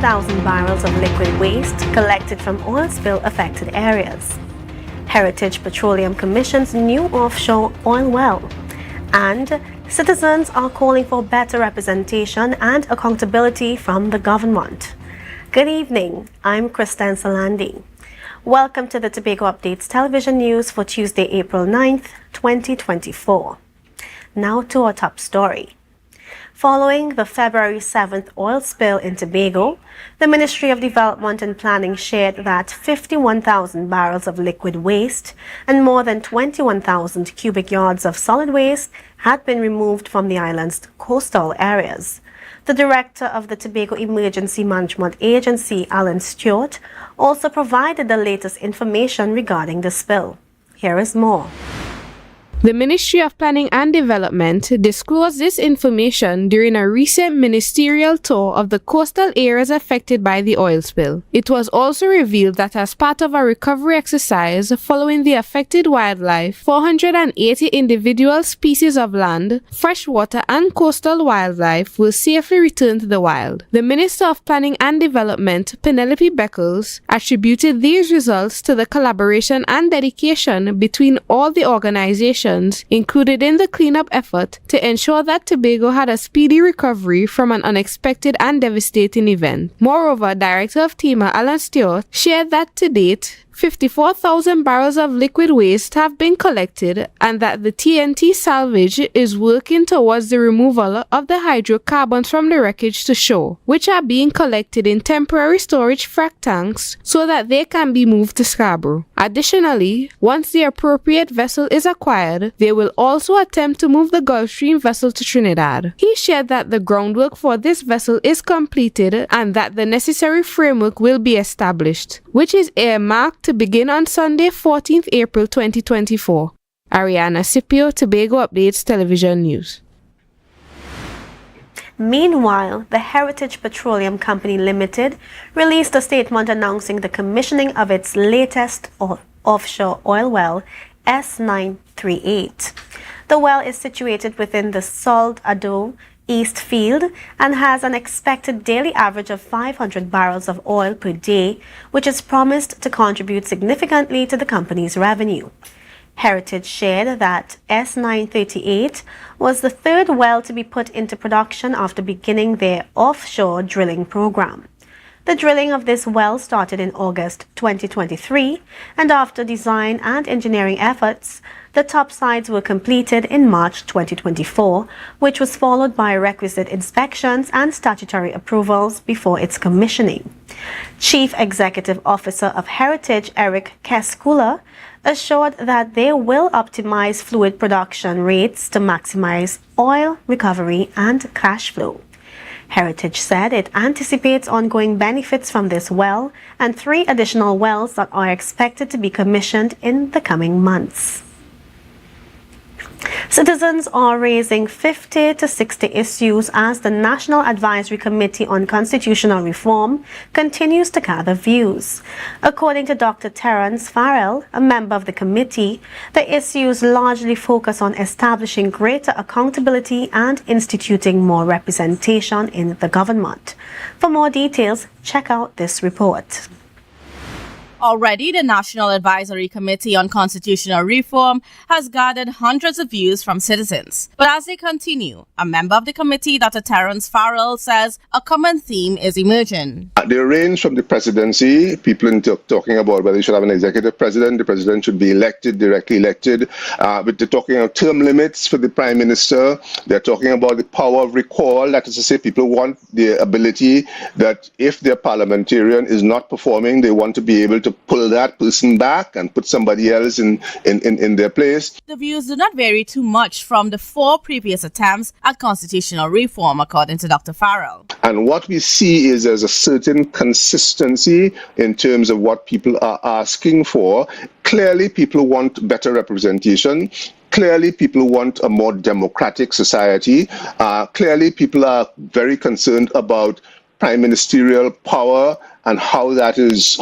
50,000 barrels of liquid waste collected from oil spill affected areas. Heritage Petroleum commissions new offshore oil well. And citizens are calling for better representation and accountability from the government. Good evening, I'm Kristen Salandi. Welcome to the Tobago Updates television news for Tuesday, April 9th, 2024. Now to our top story. Following the February 7th oil spill in Tobago, the Ministry of Development and Planning shared that 51,000 barrels of liquid waste and more than 21,000 cubic yards of solid waste had been removed from the island's coastal areas. The director of the Tobago Emergency Management Agency, Alan Stewart, also provided the latest information regarding the spill. Here is more. The Ministry of Planning and Development disclosed this information during a recent ministerial tour of the coastal areas affected by the oil spill. It was also revealed that as part of a recovery exercise following the affected wildlife, 480 individual species of land, freshwater and coastal wildlife will safely return to the wild. The Minister of Planning and Development, Penelope Beckles, attributed these results to the collaboration and dedication between all the organizations included in the cleanup effort to ensure that Tobago had a speedy recovery from an unexpected and devastating event. Moreover, Director of TEMA Alan Stewart shared that to date, 54,000 barrels of liquid waste have been collected and that the TNT salvage is working towards the removal of the hydrocarbons from the wreckage to shore, which are being collected in temporary storage frac tanks so that they can be moved to Scarborough. Additionally, once the appropriate vessel is acquired, they will also attempt to move the Gulfstream vessel to Trinidad. He shared that the groundwork for this vessel is completed and that the necessary framework will be established, which is earmarked to begin on Sunday, 14th April 2024. Ariana Scipio, Tobago Updates Television News. Meanwhile, the Heritage Petroleum Company Limited released a statement announcing the commissioning of its latest offshore oil well, S938. The well is situated within the Soldado East Field and has an expected daily average of 500 barrels of oil per day, which is promised to contribute significantly to the company's revenue. Heritage shared that S938 was the third well to be put into production after beginning their offshore drilling program. The drilling of this well started in August 2023, and after design and engineering efforts, the topsides were completed in March 2024, which was followed by requisite inspections and statutory approvals before its commissioning. Chief Executive Officer of Heritage, Eric Keskula, assured that they will optimize fluid production rates to maximize oil recovery and cash flow. Heritage said it anticipates ongoing benefits from this well and 3 additional wells that are expected to be commissioned in the coming months. Citizens are raising 50 to 60 issues as the National Advisory Committee on Constitutional Reform continues to gather views. According to Dr. Terence Farrell, a member of the committee, the issues largely focus on establishing greater accountability and instituting more representation in the government. For more details, check out this report. Already, the National Advisory Committee on Constitutional Reform has gathered hundreds of views from citizens. But as they continue, a member of the committee, Dr. Terence Farrell, says a common theme is emerging. They range from the presidency, people talking about whether you should have an executive president, the president should be elected, directly elected, but they're talking about term limits for the prime minister, they're talking about the power of recall, that is to say people want the ability that if their parliamentarian is not performing, they want to be able to pull that person back and put somebody else in their place. The views do not vary too much from the 4 previous attempts at constitutional reform, according to Dr. Farrell. And what we see is there's a certain consistency in terms of what people are asking for. Clearly, people want better representation. Clearly, people want a more democratic society. Clearly, people are very concerned about prime ministerial power and how that is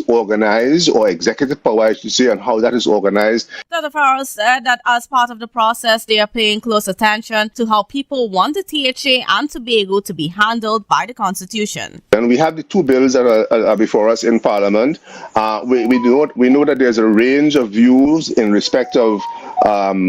organized, or executive power, I should say, and how that is organized. Dr. Farrell said that as part of the process, they are paying close attention to how people want the THA and Tobago to be handled by the Constitution. And we have the two bills that are before us in Parliament. We know that there's a range of views in respect of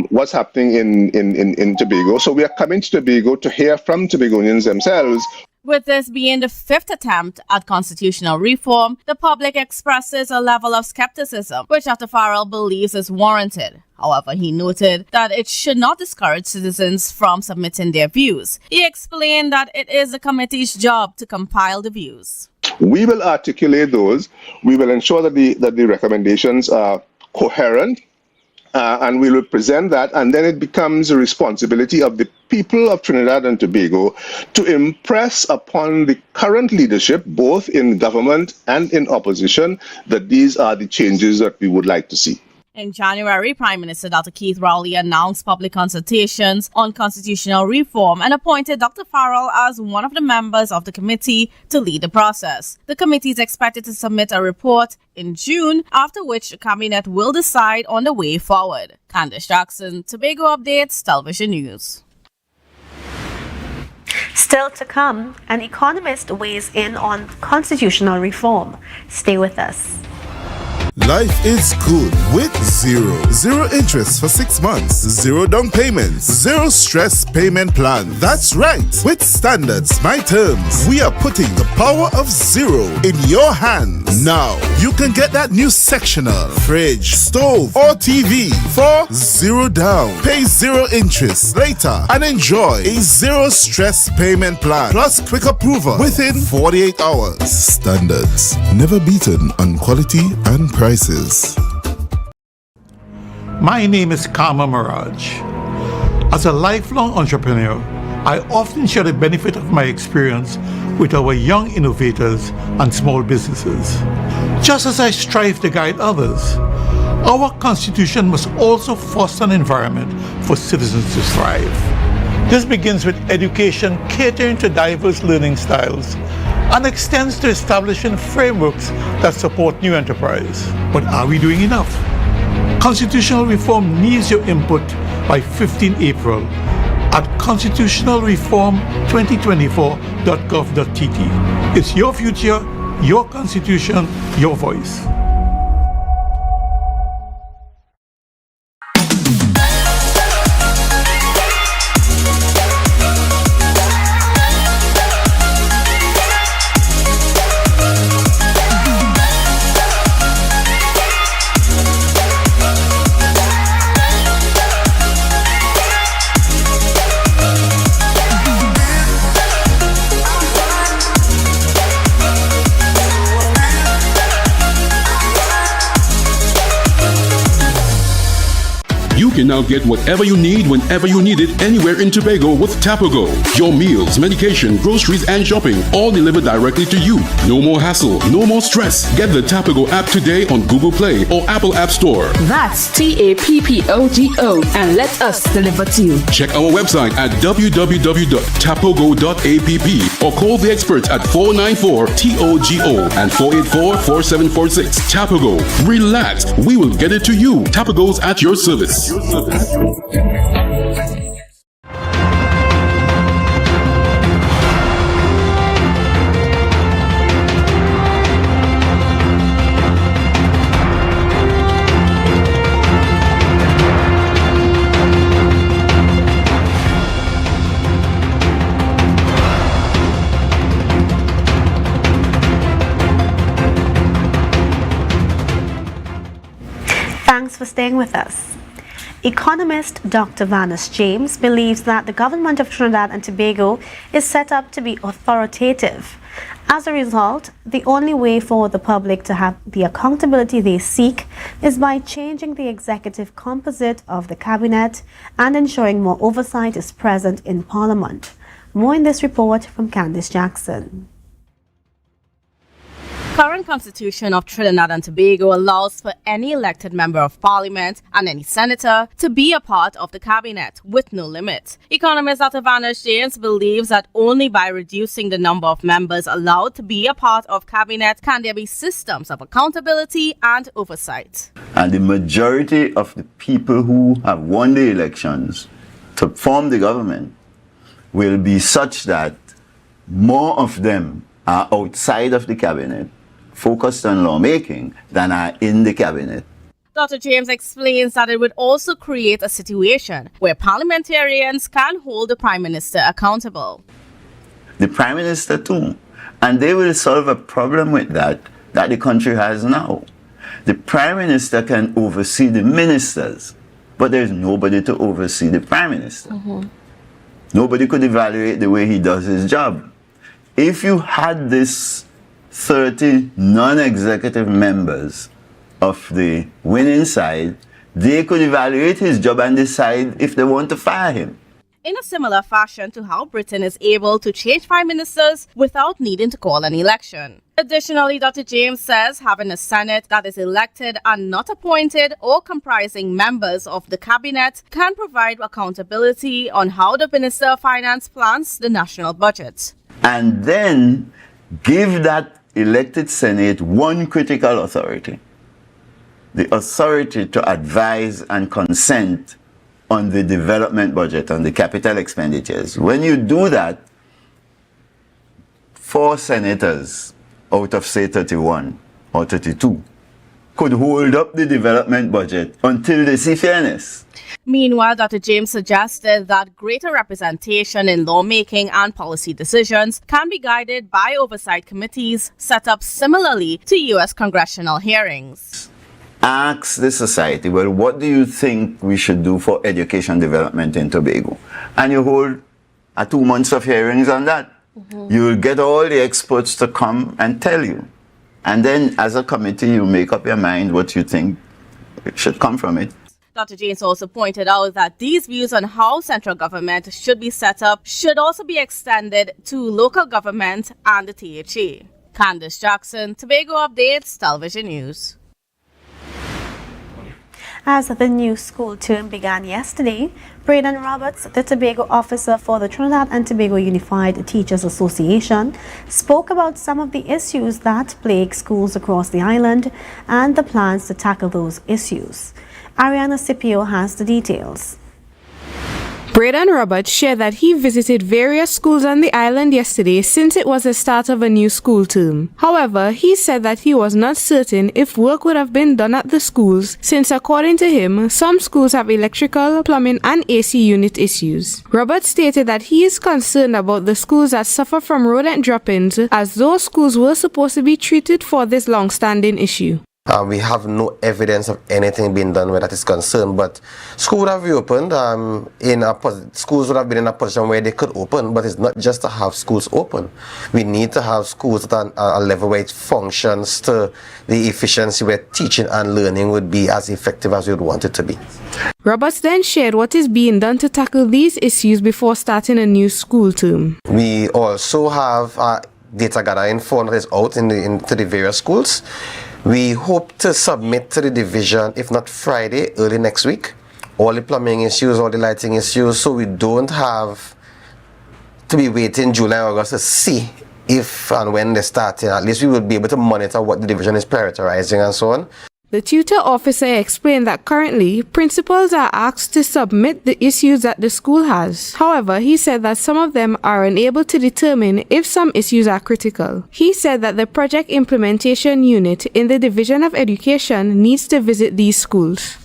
what's happening in Tobago. So we are coming to Tobago to hear from Tobagonians themselves. With this being the fifth attempt at constitutional reform, the public expresses a level of skepticism, which Dr. Farrell believes is warranted. However, he noted that it should not discourage citizens from submitting their views. He explained that it is the committee's job to compile the views. We will articulate those. We will ensure that the recommendations are coherent. And we will present that, and then it becomes a responsibility of the people of Trinidad and Tobago to impress upon the current leadership, both in government and in opposition, that these are the changes that we would like to see. In January, Prime Minister Dr. Keith Rowley announced public consultations on constitutional reform and appointed Dr. Farrell as one of the members of the committee to lead the process. The committee is expected to submit a report in June, after which the cabinet will decide on the way forward. Candice Jackson, Tobago Updates, Television News. Still to come, an economist weighs in on constitutional reform. Stay with us. Life is good with Zero. Zero interest for 6 months. Zero down payments. Zero stress payment plan. That's right. With Standards My Terms, we are putting the power of Zero in your hands. Now, you can get that new sectional, fridge, stove, or TV for zero down. Pay zero interest later and enjoy a zero stress payment plan plus quick approval within 48 hours. Standards. Never beaten on quality and prices. My name is Kama Mirage. As a lifelong entrepreneur, I often share the benefit of my experience with our young innovators and small businesses. Just as I strive to guide others, our Constitution must also foster an environment for citizens to thrive. This begins with education catering to diverse learning styles and extends to establishing frameworks that support new enterprise. But are we doing enough? Constitutional reform needs your input by 15 April at constitutionalreform2024.gov.tt. It's your future, your constitution, your voice. You can now get whatever you need whenever you need it anywhere in Tobago with Tobago. Your meals, medication, groceries, and shopping all delivered directly to you. No more hassle, no more stress. Get the Tobago app today on Google Play or Apple App Store. That's TAPPOGO and let us deliver to you. Check our website at www.tapogo.app or call the experts at 494-TOGO and 484-4746. Tobago. Relax. We will get it to you. Tobago's at your service. Thanks for staying with us. Economist Dr. Vanus James believes that the government of Trinidad and Tobago is set up to be authoritative. As a result, the only way for the public to have the accountability they seek is by changing the executive composite of the cabinet and ensuring more oversight is present in Parliament. More in this report from Candice Jackson. Current constitution of Trinidad and Tobago allows for any elected member of parliament and any senator to be a part of the cabinet with no limit. Economist Dr. Vanish James believes that only by reducing the number of members allowed to be a part of cabinet can there be systems of accountability and oversight. And the majority of the people who have won the elections to form the government will be such that more of them are outside of the cabinet, focused on lawmaking, than are in the cabinet. Dr. James explains that it would also create a situation where parliamentarians can hold the Prime Minister accountable. The Prime Minister too. And they will solve a problem with that the country has now. The Prime Minister can oversee the ministers, but there's nobody to oversee the Prime Minister. Nobody could evaluate the way he does his job. If you had this 30 non-executive members of the winning side, they could evaluate his job and decide if they want to fire him. In a similar fashion to how Britain is able to change prime ministers without needing to call an election. Additionally, Dr. James says having a Senate that is elected and not appointed or comprising members of the cabinet can provide accountability on how the Minister of Finance plans the national budget. And then give that elected Senate one critical authority: the authority to advise and consent on the development budget, on the capital expenditures. When you do that, 4 senators out of, say, 31 or 32 could hold up the development budget until they see fairness. Meanwhile, Dr. James suggested that greater representation in lawmaking and policy decisions can be guided by oversight committees set up similarly to U.S. congressional hearings. Ask the society, well, what do you think we should do for education development in Tobago? And you hold 2 months of hearings on that. You will get all the experts to come and tell you. And then as a committee, you make up your mind what you think should come from it. Dr. James also pointed out that these views on how central government should be set up should also be extended to local government and the THA. Candice Jackson, Tobago Updates, Television News. As the new school term began yesterday, Braden Roberts, the Tobago officer for the Trinidad and Tobago Unified Teachers Association, spoke about some of the issues that plague schools across the island and the plans to tackle those issues. Ariana Scipio has the details. Braden Roberts shared that he visited various schools on the island yesterday since it was the start of a new school term. However, he said that he was not certain if work would have been done at the schools since, according to him, some schools have electrical, plumbing and AC unit issues. Roberts stated that he is concerned about the schools that suffer from rodent drop-ins, as those schools were supposed to be treated for this long-standing issue. We have no evidence of anything being done where that is concerned, but school would have reopened. Schools would have been in a position where they could open, but it's not just to have schools open. We need to have schools at a level where it functions to the efficiency where teaching and learning would be as effective as we would want it to be. Roberts then shared what is being done to tackle these issues before starting a new school term. We also have data gathering form that is out into the various schools. We hope to submit to the division, if not Friday, early next week, all the plumbing issues, all the lighting issues, so we don't have to be waiting July, August to see if and when they start. At least we will be able to monitor what the division is prioritizing and so on. The tutor officer explained that currently, principals are asked to submit the issues that the school has. However, he said that some of them are unable to determine if some issues are critical. He said that the project implementation unit in the Division of Education needs to visit these schools.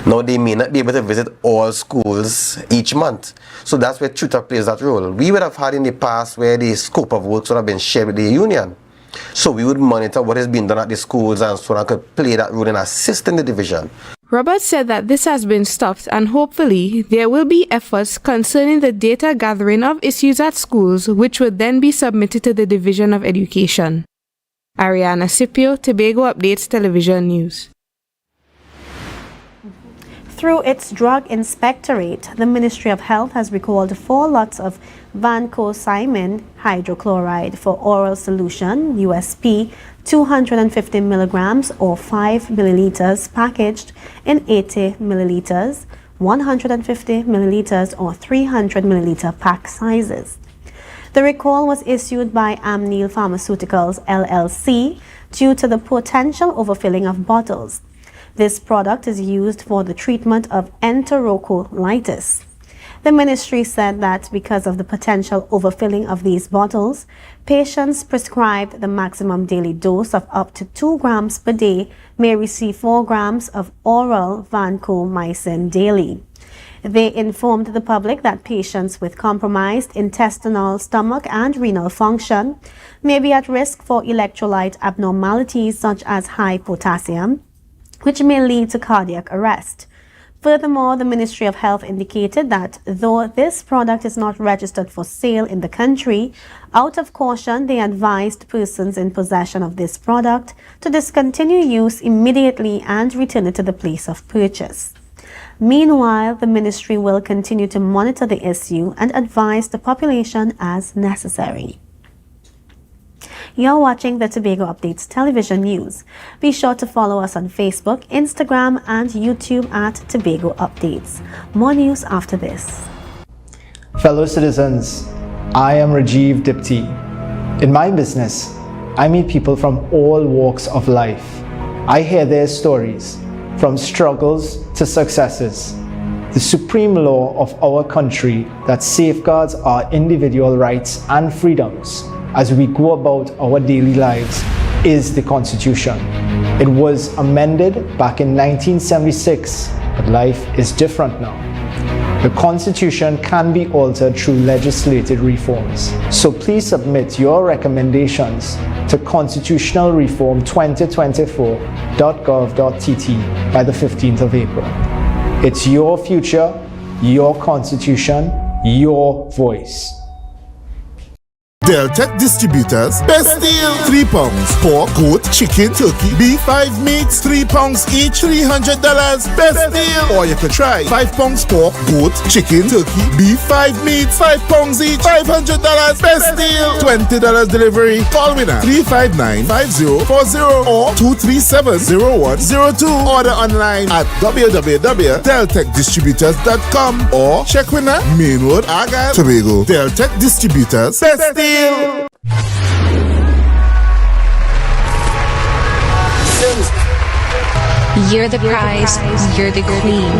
Now, they may not be able to visit all schools each month. So that's where tutor plays that role. We would have had in the past where the scope of work would have been shared with the union. So we would monitor what is being done at the schools and so on, could play that role in assisting the division. Roberts said that this has been stopped and hopefully there will be efforts concerning the data gathering of issues at schools which would then be submitted to the Division of Education. Ariana Scipio, Tobago Updates Television News. Through its drug inspectorate, the Ministry of Health has recalled 4 lots of vancomycin hydrochloride for oral solution, USP 250 milligrams or 5 milliliters, packaged in 80 milliliters, 150 milliliters or 300 milliliter pack sizes. The recall was issued by Amneal Pharmaceuticals LLC due to the potential overfilling of bottles. This product is used for the treatment of enterocolitis. The ministry said that because of the potential overfilling of these bottles, patients prescribed the maximum daily dose of up to 2 grams per day may receive 4 grams of oral vancomycin daily. They informed the public that patients with compromised intestinal, stomach, and renal function may be at risk for electrolyte abnormalities such as high potassium, which may lead to cardiac arrest. Furthermore, the Ministry of Health indicated that though this product is not registered for sale in the country, out of caution, they advised persons in possession of this product to discontinue use immediately and return it to the place of purchase. Meanwhile, the ministry will continue to monitor the issue and advise the population as necessary. You're watching the Tobago Updates television news. Be sure to follow us on Facebook, Instagram, and YouTube at Tobago Updates. More news after this. Fellow citizens, I am Rajiv Dipti. In my business, I meet people from all walks of life. I hear their stories, from struggles to successes. The supreme law of our country that safeguards our individual rights and freedoms as we go about our daily lives is the Constitution. It was amended back in 1976, but life is different now. The Constitution can be altered through legislative reforms. So please submit your recommendations to constitutionalreform2024.gov.tt by the 15th of April. It's your future, your Constitution, your voice. Deltec Distributors, best deal. 3 pounds pork, goat, chicken, turkey, beef, 5 meats, 3 pounds each, $300. Best deal. Or you could try 5 pounds pork, goat, chicken, turkey, beef, 5 meats, 5 pounds each, $500. Best deal. $20 delivery. Call me now. 359-5040 or 237-0102. Order online at www.deltecdistributors.com or check with us. Mainwood, Argyle, Tobago. Deltec Distributors, best deal. You're the prize, you're the queen.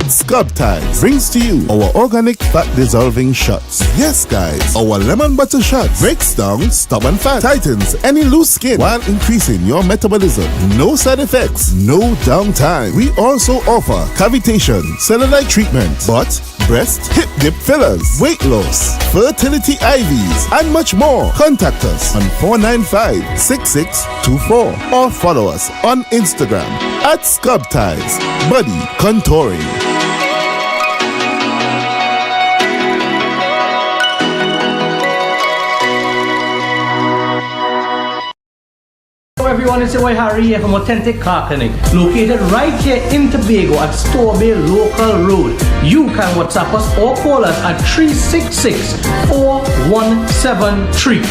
Scrub Ties brings to you our organic fat dissolving shots. Yes guys, our lemon butter shot breaks down stubborn fat, tightens any loose skin while increasing your metabolism. No side effects, no downtime. We also offer cavitation, cellulite treatment, butt, breast, hip dip fillers, weight loss, fertility IVs, and much more. Contact us on 495-6624 or follow us on Instagram at Scrub Ties Body Contouring. Hello everyone, it's your boy Harry here from Authentic Car Clinic, located right here in Tobago at Storebay Local Road. You can WhatsApp us or call us at 366-4173.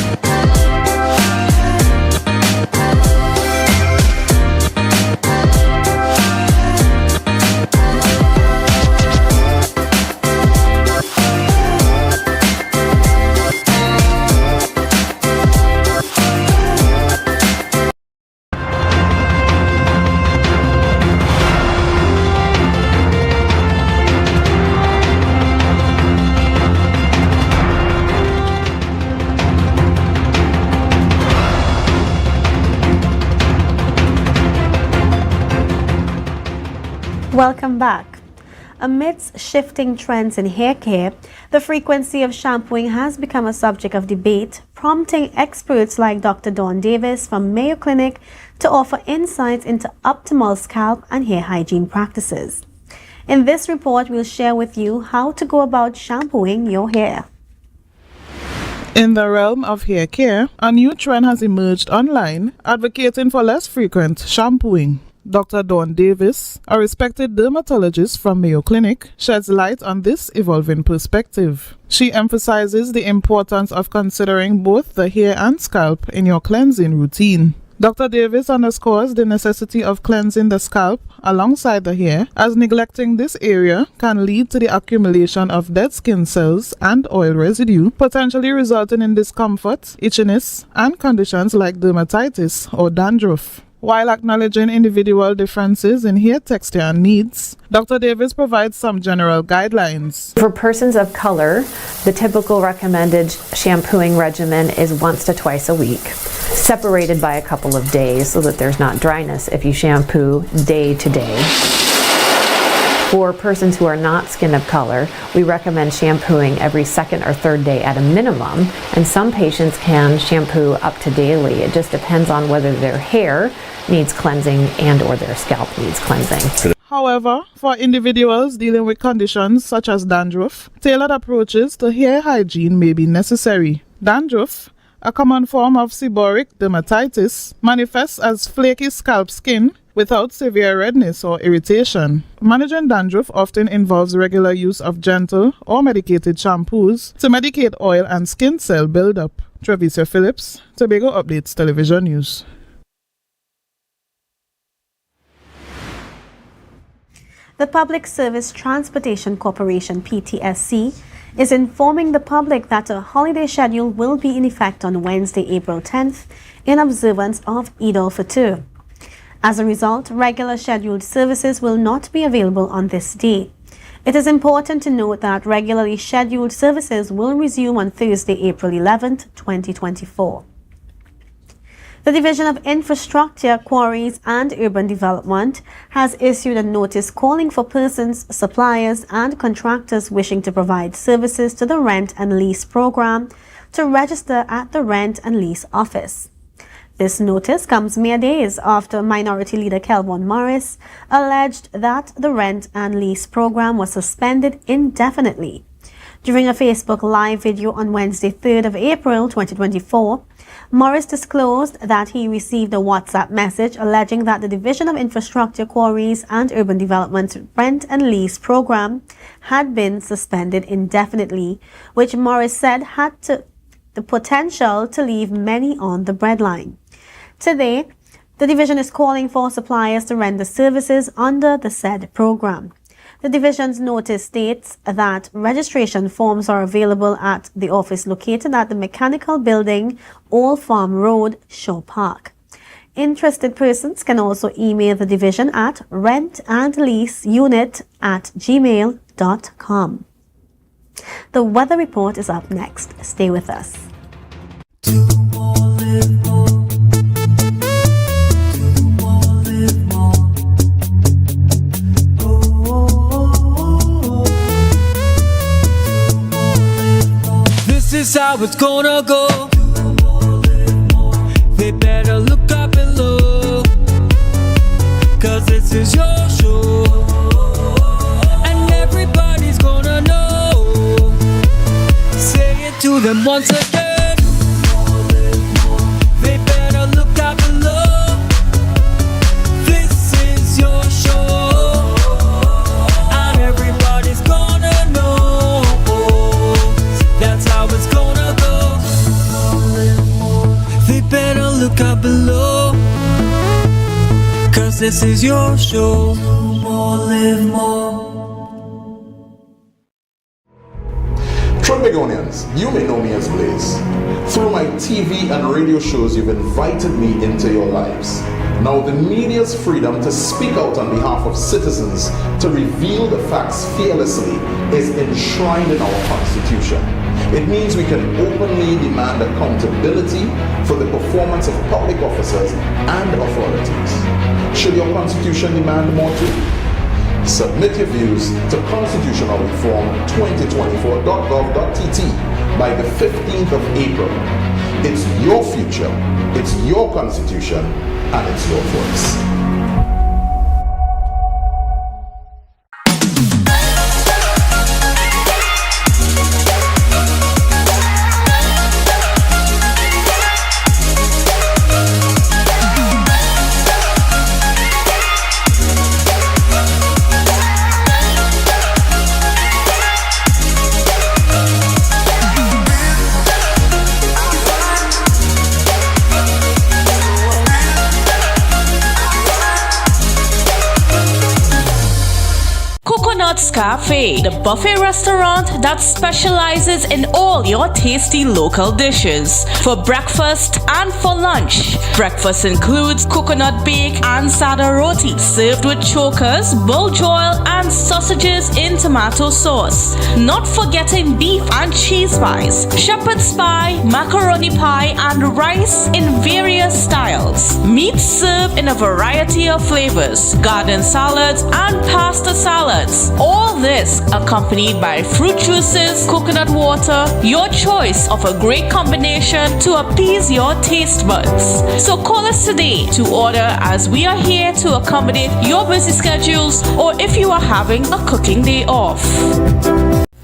Welcome back. Amidst shifting trends in hair care, the frequency of shampooing has become a subject of debate, prompting experts like Dr. Dawn Davis from Mayo Clinic to offer insights into optimal scalp and hair hygiene practices. In this report, we'll share with you how to go about shampooing your hair. In the realm of hair care, a new trend has emerged online advocating for less frequent shampooing. Dr. Dawn Davis, a respected dermatologist from Mayo Clinic, sheds light on this evolving perspective. She emphasizes the importance of considering both the hair and scalp in your cleansing routine. Dr. Davis underscores the necessity of cleansing the scalp alongside the hair, as neglecting this area can lead to the accumulation of dead skin cells and oil residue, potentially resulting in discomfort, itchiness, and conditions like dermatitis or dandruff. While acknowledging individual differences in hair texture and needs, Dr. Davis provides some general guidelines. For persons of color, the typical recommended shampooing regimen is once to twice a week, separated by a couple of days so that there's not dryness if you shampoo day to day. For persons who are not skin of color, we recommend shampooing every second or third day at a minimum, and some patients can shampoo up to daily. It just depends on whether their hair needs cleansing and or their scalp needs cleansing. However, for individuals dealing with conditions such as dandruff, tailored approaches to hair hygiene may be necessary. Dandruff, a common form of seborrheic dermatitis, manifests as flaky scalp skin without severe redness or irritation. Managing dandruff often involves regular use of gentle or medicated shampoos to medicate oil and skin cell buildup. Travicia Phillips, Tobago Updates Television News. The Public Service Transportation Corporation, PTSC, is informing the public that a holiday schedule will be in effect on Wednesday, April 10th, in observance of Eid al-Fitr. As a result, regular scheduled services will not be available on this day. It is important to note that regularly scheduled services will resume on Thursday, April 11th, 2024. The Division of Infrastructure, Quarries and Urban Development has issued a notice calling for persons, suppliers and contractors wishing to provide services to the rent and lease program to register at the Rent and Lease Office. This notice comes mere days after Minority Leader Kelvon Morris alleged that the rent and lease program was suspended indefinitely. During a Facebook Live video on Wednesday, 3rd of April 2024, Morris disclosed that he received a WhatsApp message alleging that the Division of Infrastructure, Quarries and Urban Development Rent and Lease program had been suspended indefinitely, which Morris said had the potential to leave many on the breadline. Today, the division is calling for suppliers to render services under the said program. The division's notice states that registration forms are available at the office located at the Mechanical Building, Old Farm Road, Shaw Park. Interested persons can also email the division at rentandleaseunit@gmail.com. The weather report is up next. Stay with us. This is how it's gonna go. They better look up below, 'cause this is your show, and everybody's gonna know. Say it to them once again. They better look up below. This is your show, and everybody's gonna know. That's how it's gonna go. They better look up below, 'cause this is your show. Do more, live more. Tobagonians, you may know me as Blaze. Through my TV and radio shows, you've invited me into your lives. Now, the media's freedom to speak out on behalf of citizens to reveal the facts fearlessly is enshrined in our Constitution. It means we can openly demand accountability for the performance of public officers and authorities. Should your Constitution demand more too? Submit your views to constitutionalreform2024.gov.tt by the 15th of April. It's your future, it's your constitution, and it's your voice. Cafe, the buffet restaurant that specializes in all your tasty local dishes. For breakfast and for lunch. Breakfast includes coconut bake and sada roti, served with chokers, buljoil, and sausages in tomato sauce. Not forgetting beef and cheese pies, shepherd's pie, macaroni pie, and rice in various styles. Meat served in a variety of flavors, garden salads, and pasta salads. All this accompanied by fruit juices, coconut water, your choice of a great combination to appease your taste buds. So call us today to order, as we are here to accommodate your busy schedules or if you are having a cooking day off.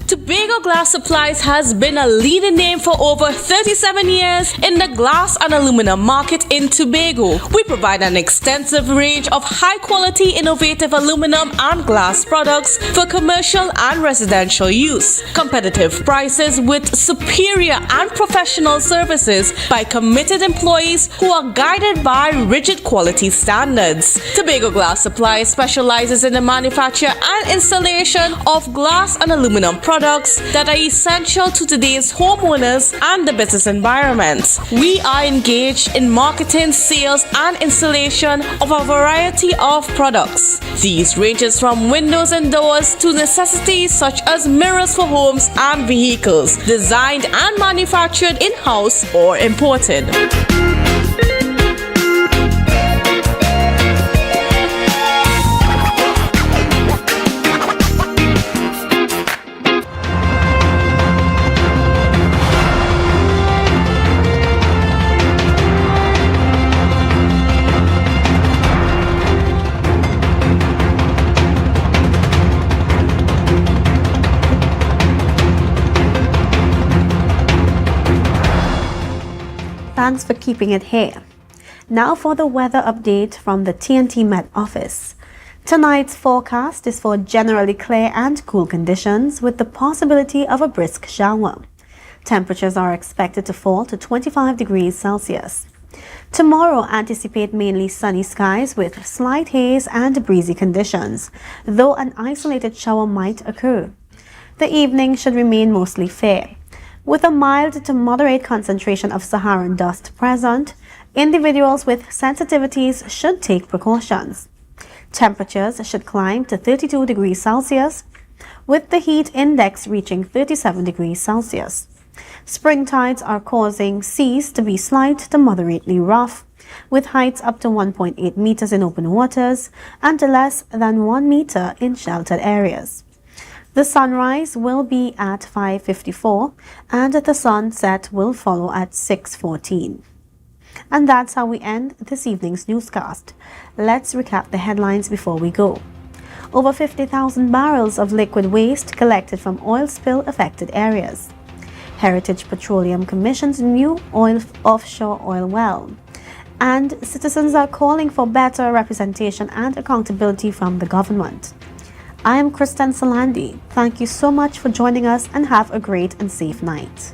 Tobago Glass Supplies has been a leading name for over 37 years in the glass and aluminum market in Tobago. We provide an extensive range of high-quality, innovative aluminum and glass products for commercial and residential use. Competitive prices with superior and professional services by committed employees who are guided by rigid quality standards. Tobago Glass Supplies specializes in the manufacture and installation of glass and aluminum products that are essential to today's homeowners and the business environment. We are engaged in marketing, sales, and installation of a variety of products. These ranges from windows and doors to necessities such as mirrors for homes and vehicles, designed and manufactured in-house or imported. Thanks for keeping it here. Now for the weather update from the TNT Met office. Tonight's forecast is for generally clear and cool conditions with the possibility of a brisk shower. Temperatures are expected to fall to 25 degrees Celsius. Tomorrow, anticipate mainly sunny skies with slight haze and breezy conditions, though an isolated shower might occur. The evening should remain mostly fair. With a mild to moderate concentration of Saharan dust present, individuals with sensitivities should take precautions. Temperatures should climb to 32 degrees Celsius, with the heat index reaching 37 degrees Celsius. Spring tides are causing seas to be slight to moderately rough, with heights up to 1.8 meters in open waters and less than 1 meter in sheltered areas. The sunrise will be at 5:54 and the sunset will follow at 6:14. And that's how we end this evening's newscast. Let's recap the headlines before we go. Over 50,000 barrels of liquid waste collected from oil spill affected areas. Heritage Petroleum commissions new offshore oil well. And citizens are calling for better representation and accountability from the government. I am Kristen Salandi. Thank you so much for joining us and have a great and safe night.